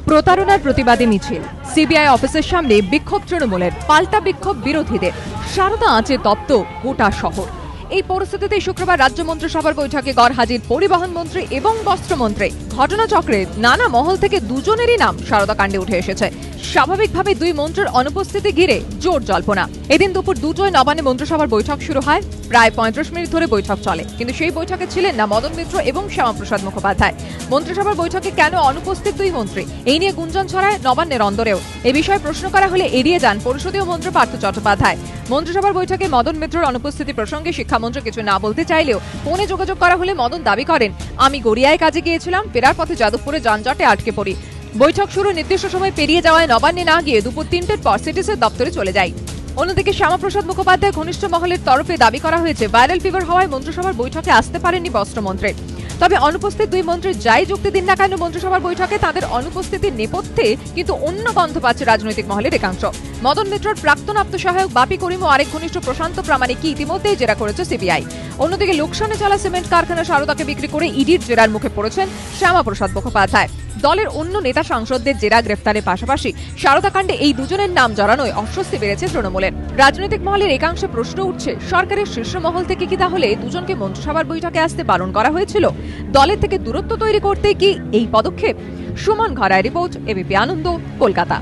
প্রতারণার প্রতিবাদে মিছিল, সিবিআই অফিসের সামনে বিক্ষোভ তৃণমূলের, পাল্টা বিক্ষোভ বিরোধীদের, সারদা আঁচে তপ্ত গোটা শহর। এই পরিস্থিতিতে শুক্রবার রাজ্য মন্ত্রিসভার বৈঠকে গড়হাজির পরিবহন মন্ত্রী এবং বস্ত্রমন্ত্রী। ঘটনাচক্রে নানা মহল থেকে দুজনেরই নাম সারদা কাণ্ডে উঠে এসেছে। স্বাভাবিকভাবে দুই মন্ত্রীর অনুপস্থিতি ঘিরে জোর জল্পনা। এদিন দুপুর 2টায় নবান্নে মন্ত্রিসভার বৈঠক শুরু হয়। প্রায় 35 মিনিট ধরে বৈঠক চলে, কিন্তু সেই বৈঠকে ছিলেন না মদন মিত্র এবং শ্যামাপ্রসাদ মুখোপাধ্যায়। মন্ত্রিসভার বৈঠকে কেন অনুপস্থিত দুই মন্ত্রী, এই নিয়ে গুঞ্জন ছড়ায় নবান্নের অন্দরেও। এ বিষয়ে প্রশ্ন করা হলে এড়িয়ে যান পরিষদীয় মন্ত্রী পার্থ চট্টোপাধ্যায়। মন্ত্রিসভার বৈঠকে মদন মিত্রের অনুপস্থিতি প্রসঙ্গে শিক্ষামন্ত্রী কিছু না বলতে চাইলেও ফোনে যোগাযোগ করা হলে মদন দাবি করেন, আমি গড়িয়ায় কাজে গিয়েছিলাম, ফেরার পথে যাদবপুরে যানজটে আটকে পড়ি। বৈঠক শুরু নির্দিষ্ট সময় পেরিয়ে যাওয়ায় নবান্নে না গিয়ে দুপুর 3টের পর সিটিসের দপ্তরে চলে যায়। অন্যদিকে শ্যামাপ্রসাদ মুখোপাধ্যায় ঘনিষ্ঠ মহলের তরফে দাবি করা হয়েছে, ভাইরাল ফিভার হওয়ায় মন্ত্রিসভার বৈঠকে আসতে পারেননি বস্ত্রমন্ত্রী। তবে অনুপস্থিত দুই মন্ত্রী যাই যুক্তি দিন না কেন মন্ত্রিসভার বৈঠকে তাদের অনুপস্থিতির নেপথ্যে কিন্তু অন্য গন্ধ পাচ্ছে রাজনৈতিক মহলের একাংশ। মদন মিত্রর প্রাক্তন আপ্তসহায়ক বাপি করিম ও আরেক ঘনিষ্ঠ প্রশান্ত প্রামাণিককে ইতিমধ্যেই জেরা করেছে সিবিআই। অন্যদিকে লোকসানে চলা সিমেন্ট কারখানা সারদাকে বিক্রি করে ইডির জেরার মুখে পড়েছেন শ্যামাপ্রসাদ মুখোপাধ্যায়। দলের অন্য নেতা সাংসদদের জেরা গ্রেফতারের পাশাপাশি সারদা কাণ্ডে এই দুজনের নাম জড়ানোয় অস্বস্তি বেড়েছে তৃণমূলের। রাজনৈতিক মহলের একাংশে প্রশ্ন উঠছে, সরকারের শীর্ষ মহল থেকে কি তাহলে দুজনকে মন্ত্রিসভার বৈঠকে আসতে বারণ করা হয়েছিল? দলের থেকে দূরত্ব তৈরি করতে কি এই পদক্ষেপ? সুমন ঘরায় রিপোর্ট, এবিপি আনন্দ, কলকাতা।